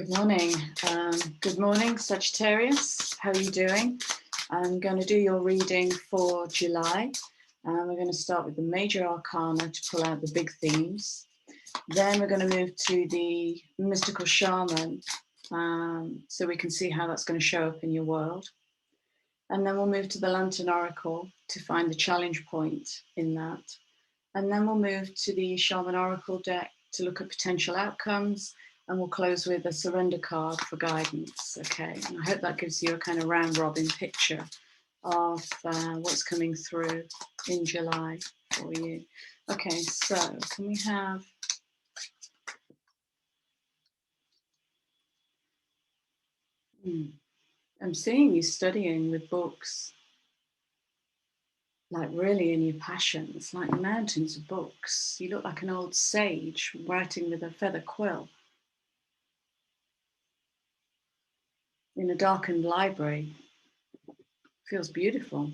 Good morning. Good morning, Sagittarius. How are you doing? I'm going to do your reading for July. We're going to start with the major arcana to pull out the big themes. Then we're going to move to the mystical shaman, so we can see how that's going to show up in your world. And then we'll move to the lantern oracle to find the challenge point in that. And then we'll move to the shaman oracle deck to look at potential outcomes. And we'll close with a surrender card for guidance. Okay, and I hope that gives you a kind of round robin picture of what's coming through in July for you. Okay, so can we have I'm seeing you studying with books, like really in your passion. It's like mountains of books. You look like an old sage writing with a feather quill in a darkened library. Feels beautiful.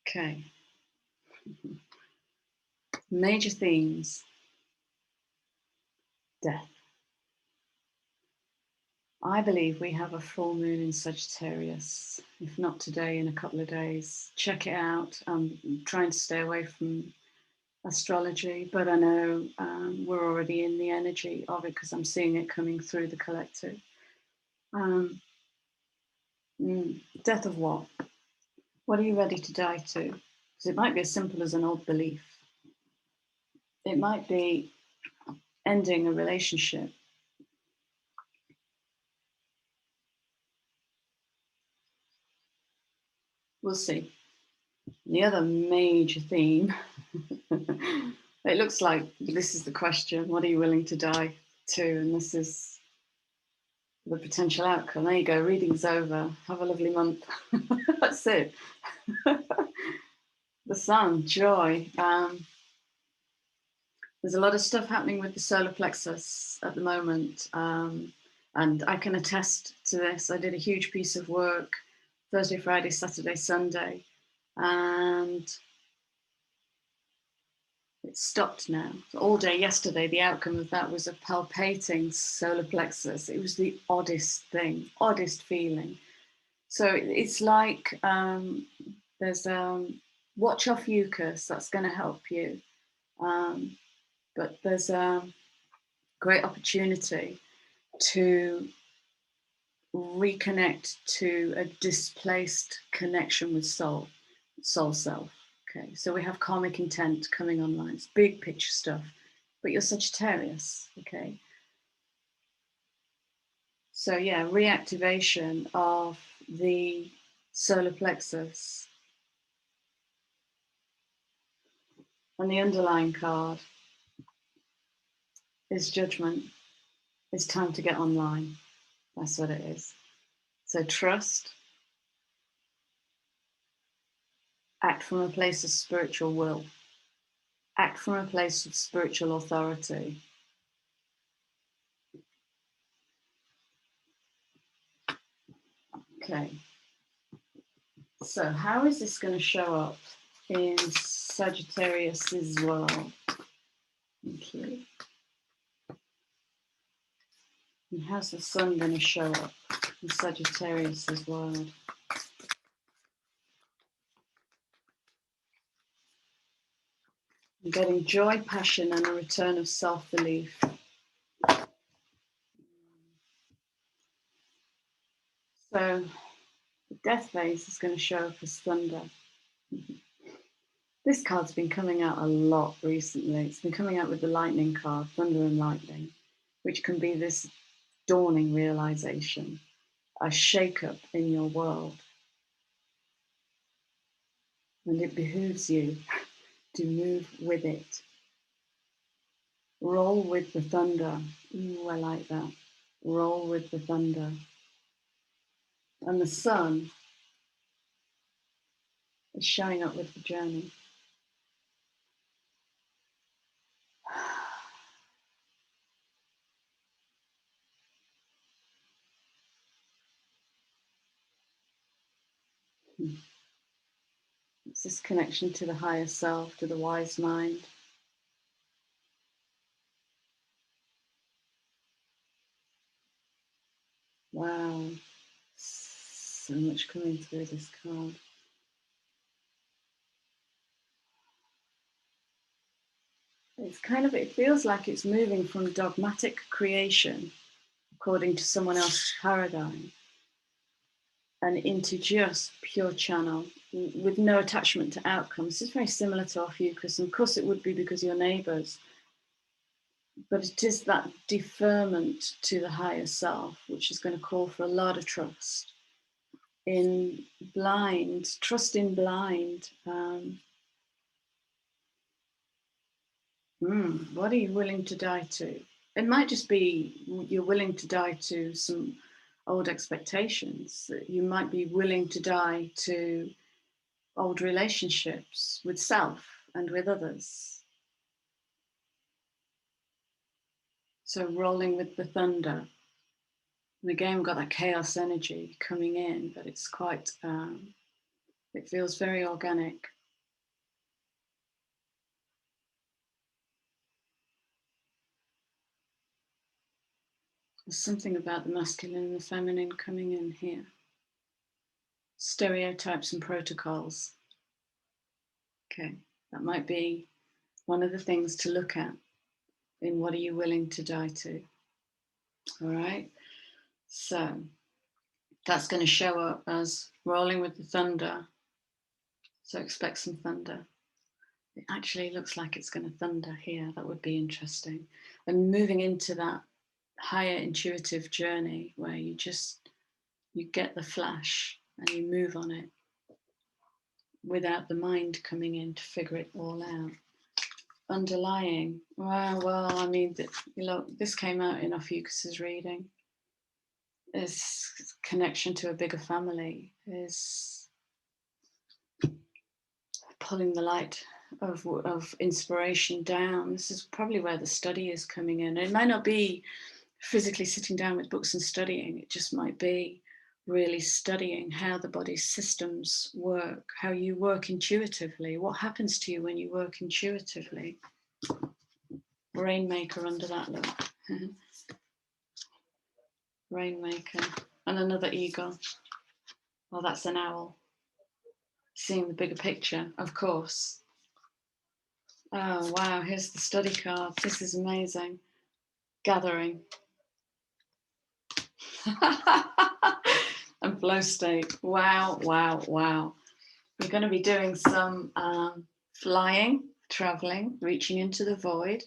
Okay. Major themes. Death. I believe we have a full moon in Sagittarius. If not today, in a couple of days. Check it out. I'm trying to stay away from astrology, but I know we're already in the energy of it because I'm seeing it coming through the collective. Death of what? What are you ready to die to? Because it might be as simple as an old belief. It might be ending a relationship. We'll see. The other major theme, it looks like this is the question, what are you willing to die to? And this is the potential outcome. There you go, reading's over. Have a lovely month. That's it. The sun, joy. There's a lot of stuff happening with the solar plexus at the moment. And I can attest to this. I did a huge piece of work Thursday, Friday, Saturday, Sunday. And it stopped now. All day yesterday, the outcome of that was a palpating solar plexus. It was the oddest thing, oddest feeling. So it's like there's watch Ophiuchus, that's going to help you. But there's a great opportunity to reconnect to a displaced connection with soul self. Okay, so we have karmic intent coming online. It's big picture stuff, but you're Sagittarius, okay? So yeah, reactivation of the solar plexus. And the underlying card is judgment. It's time to get online. That's what it is. So trust, act from a place of spiritual will, act from a place of spiritual authority. Okay. So how is this going to show up in Sagittarius's world? Thank you. And how's the sun going to show up in Sagittarius's world? I'm getting joy, passion, and a return of self-belief. So the death phase is going to show up as thunder. This card's been coming out a lot recently. It's been coming out with the lightning card, thunder and lightning, which can be this dawning realization, a shake-up in your world. And it behooves you to move with it. Roll with the thunder. Ooh, I like that. Roll with the thunder. And the sun is showing up with the journey. this connection to the higher self, to the wise mind. Wow, so much coming through this card. It's kind of, it feels like it's moving from dogmatic creation, according to someone else's paradigm, and into just pure channel with no attachment to outcomes. It's very similar to Ophiuchus, and of course it would be because you're neighbours, but it is that deferment to the higher self, which is going to call for a lot of trust in blind, trust in blind. What are you willing to die to? It might just be you're willing to die to some old expectations. You might be willing to die to old relationships with self and with others. So rolling with the thunder. And again, we've got that chaos energy coming in, but it's quite, it feels very organic. There's something about the masculine and the feminine coming in here. Stereotypes and protocols. Okay, that might be one of the things to look at in what are you willing to die to. All right, so that's going to show up as rolling with the thunder. So expect some thunder. It actually looks like it's going to thunder here. That would be interesting. And moving into that higher intuitive journey where you get the flash and you move on it without the mind coming in to figure it all out. Underlying, well, I mean, this came out in Ophiuchus's reading. This connection to a bigger family is pulling the light of inspiration down. This is probably where the study is coming in. It might not be physically sitting down with books and studying. It just might be really studying how the body's systems work, how you work intuitively, what happens to you when you work intuitively. Rainmaker under that look. Rainmaker. And another eagle. Well, that's an owl. Seeing the bigger picture, of course. Oh, wow, here's the study card. This is amazing. Gathering. And flow state. Wow, wow, wow. We're going to be doing some flying, traveling, reaching into the void,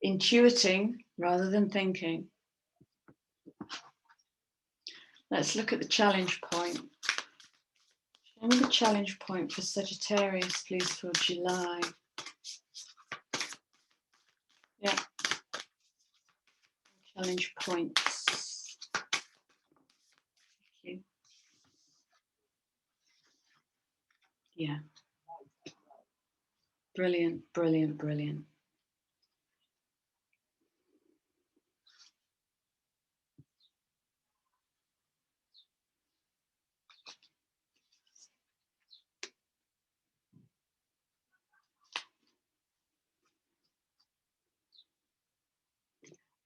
intuiting rather than thinking. Let's look at the challenge point. Show me the challenge point for Sagittarius, please, for July. Yeah. Challenge points. Thank you. Yeah. Brilliant, brilliant, brilliant.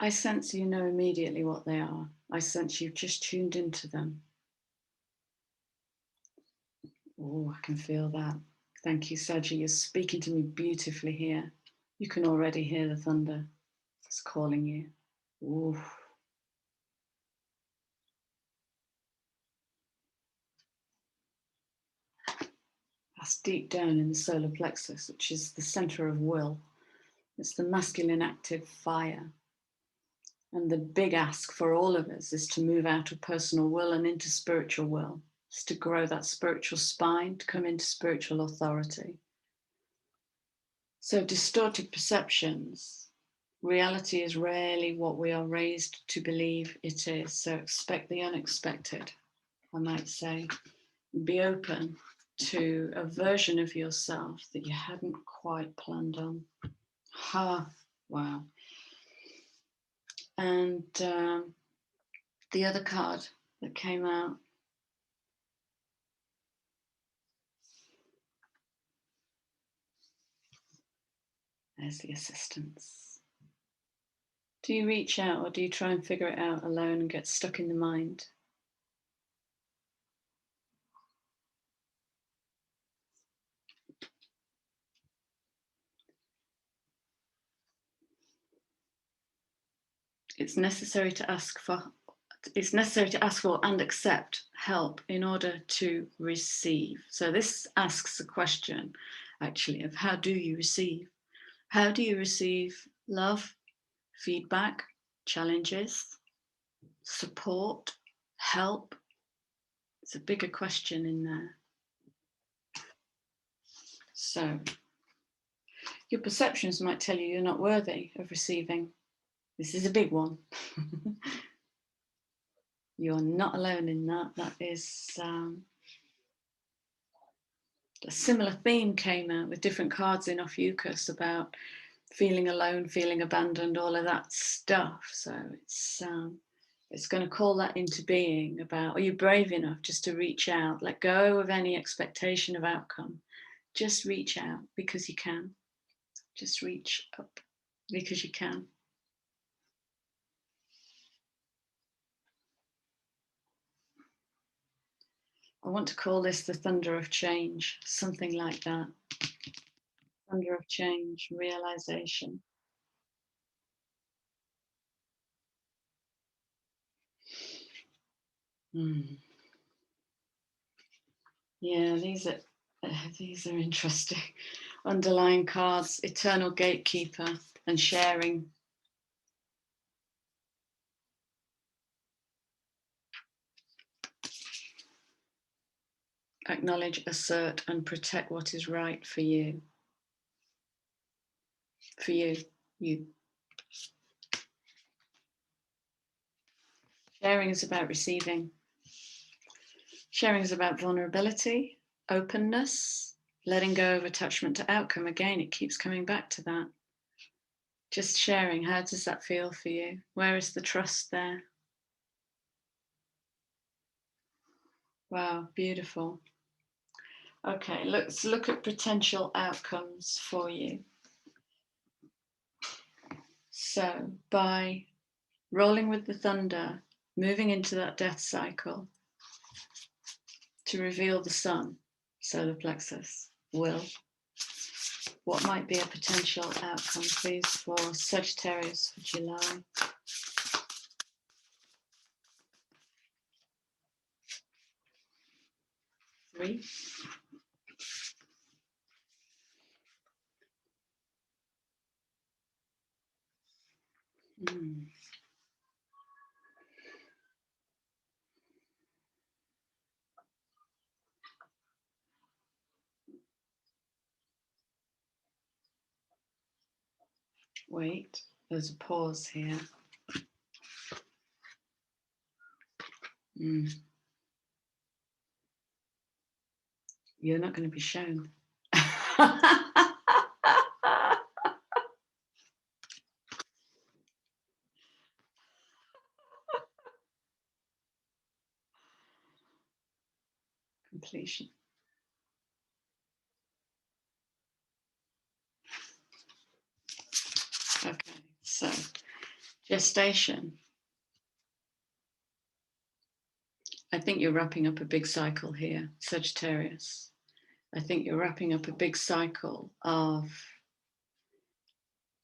I sense you know immediately what they are. I sense you've just tuned into them. Oh, I can feel that. Thank you, Saji. You're speaking to me beautifully here. You can already hear the thunder. It's calling you. Ooh. That's deep down in the solar plexus, which is the center of will. It's the masculine active fire. And the big ask for all of us is to move out of personal will and into spiritual will. It's to grow that spiritual spine, to come into spiritual authority. So distorted perceptions, reality is rarely what we are raised to believe it is. So expect the unexpected, I might say. Be open to a version of yourself that you hadn't quite planned on. Wow. And the other card that came out, There's the assistance. Do you reach out or do you try and figure it out alone and get stuck in the mind? It's necessary to ask for and accept help in order to receive. So this asks a question, actually, of how do you receive? How do you receive love, feedback, challenges, support, help? It's a bigger question in there. So your perceptions might tell you you're not worthy of receiving. This is a big one. You're not alone in that. That is a similar theme came out with different cards in Ophiuchus about feeling alone, feeling abandoned, all of that stuff. So it's going to call that into being about, are you brave enough just to reach out, let go of any expectation of outcome, just reach out because you can, just reach up because you can. I want to call this the thunder of change, something like that. Thunder of change, realization. Yeah, these are interesting. Underlying cards, eternal gatekeeper and sharing. Acknowledge, assert, and protect what is right for you. For you. Sharing is about receiving. Sharing is about vulnerability, openness, letting go of attachment to outcome. Again, it keeps coming back to that. Just sharing, how does that feel for you? Where is the trust there? Wow, beautiful. Okay, let's look at potential outcomes for you. So by rolling with the thunder, moving into that death cycle to reveal the sun, solar plexus, will, what might be a potential outcome, please, for Sagittarius for July? Three. Wait, there's a pause here. You're not going to be shown. Completion. Okay, so gestation. I think you're wrapping up a big cycle here, Sagittarius. I think you're wrapping up a big cycle of,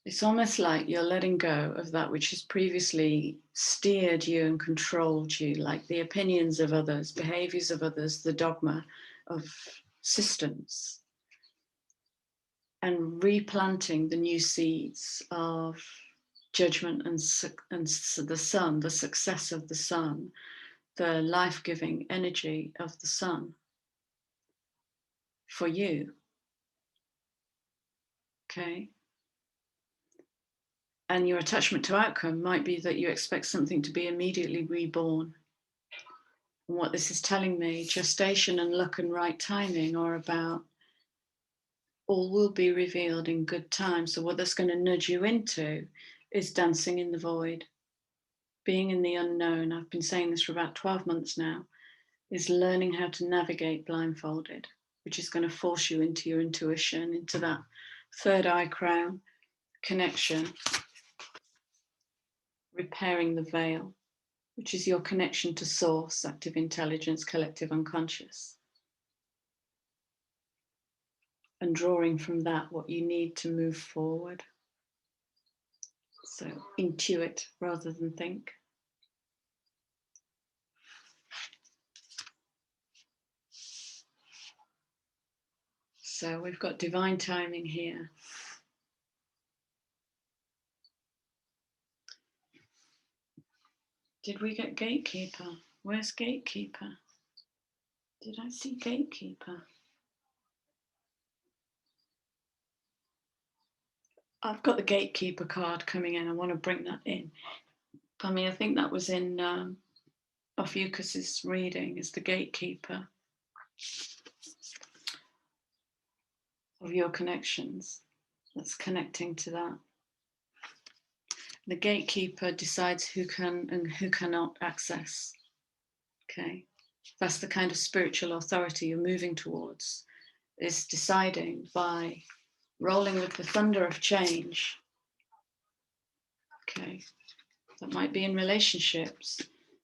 it's almost like you're letting go of that which has previously steered you and controlled you, like the opinions of others, behaviors of others, the dogma of systems, and replanting the new seeds of judgment and the sun, the success of the sun, the life-giving energy of the sun for you. Okay. And your attachment to outcome might be that you expect something to be immediately reborn. And what this is telling me, gestation and luck and right timing are about all will be revealed in good time. So what that's going to nudge you into is dancing in the void, being in the unknown. I've been saying this for about 12 months now, is learning how to navigate blindfolded, which is going to force you into your intuition, into that third eye crown, connection, repairing the veil, which is your connection to source, active intelligence, collective unconscious. And drawing from that what you need to move forward. So intuit rather than think. So we've got divine timing here. Did we get gatekeeper? Where's gatekeeper? Did I see gatekeeper? I've got the gatekeeper card coming in. I want to bring that in. I mean, I think that was in Ophiuchus's reading, is the gatekeeper of your connections. That's connecting to that. The gatekeeper decides who can and who cannot access. Okay, that's the kind of spiritual authority you're moving towards, is deciding by rolling with the thunder of change. Okay, that might be in relationships.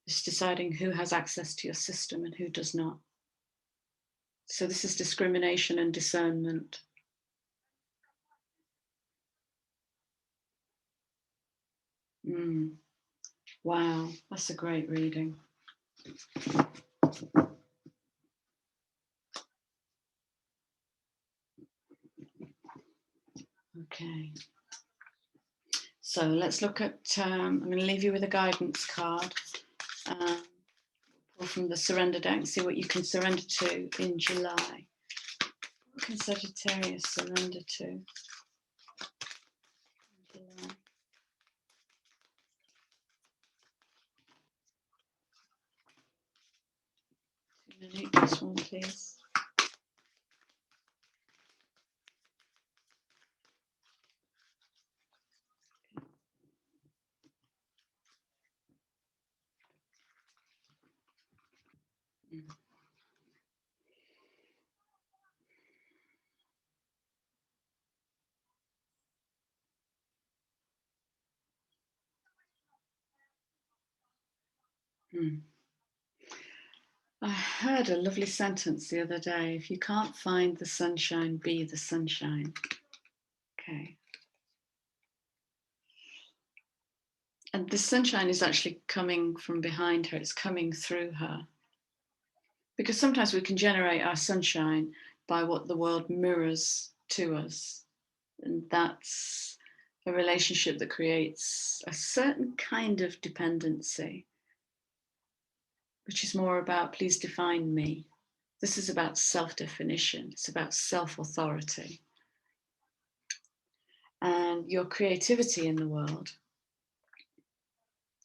It's deciding who has access to your system and who does not. So this is discrimination and discernment. Wow, that's a great reading. Okay. So let's look at, I'm going to leave you with a guidance card. Pull from the surrender deck, see what you can surrender to in July. What can Sagittarius surrender to in July? This one, please. I heard a lovely sentence the other day. If you can't find the sunshine, be the sunshine. Okay. And the sunshine is actually coming from behind her. It's coming through her. Because sometimes we can generate our sunshine by what the world mirrors to us. And that's a relationship that creates a certain kind of dependency, which is more about, please define me. This is about self-definition. It's about self-authority. And your creativity in the world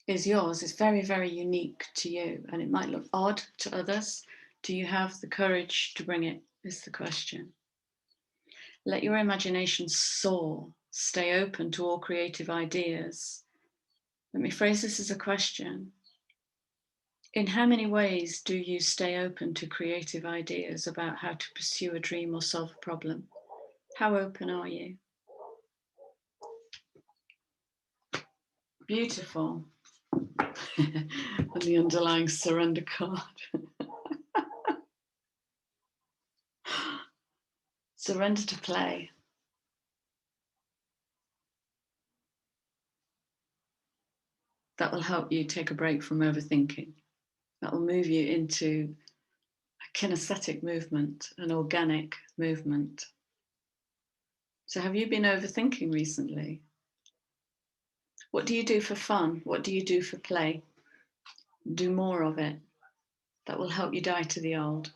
is yours. It's very, very unique to you. And it might look odd to others. Do you have the courage to bring it, is the question. Let your imagination soar. Stay open to all creative ideas. Let me phrase this as a question. In how many ways do you stay open to creative ideas about how to pursue a dream or solve a problem? How open are you? Beautiful. And the underlying surrender card. Surrender to play. That will help you take a break from overthinking. That will move you into a kinesthetic movement, an organic movement. So have you been overthinking recently? What do you do for fun? What do you do for play? Do more of it. That will help you die to the old,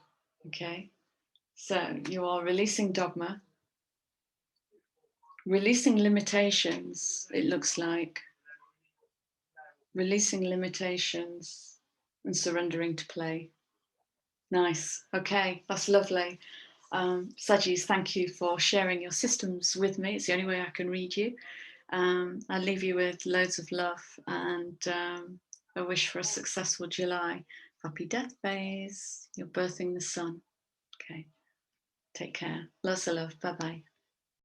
okay? So you are releasing dogma, releasing limitations, it looks like. Releasing limitations and surrendering to play. Nice, okay, that's lovely. Sagis, thank you for sharing your systems with me. It's the only way I can read you. I leave you with loads of love and a wish for a successful July. Happy death phase. You're birthing the sun. Okay, take care. Lots of love. Bye-bye.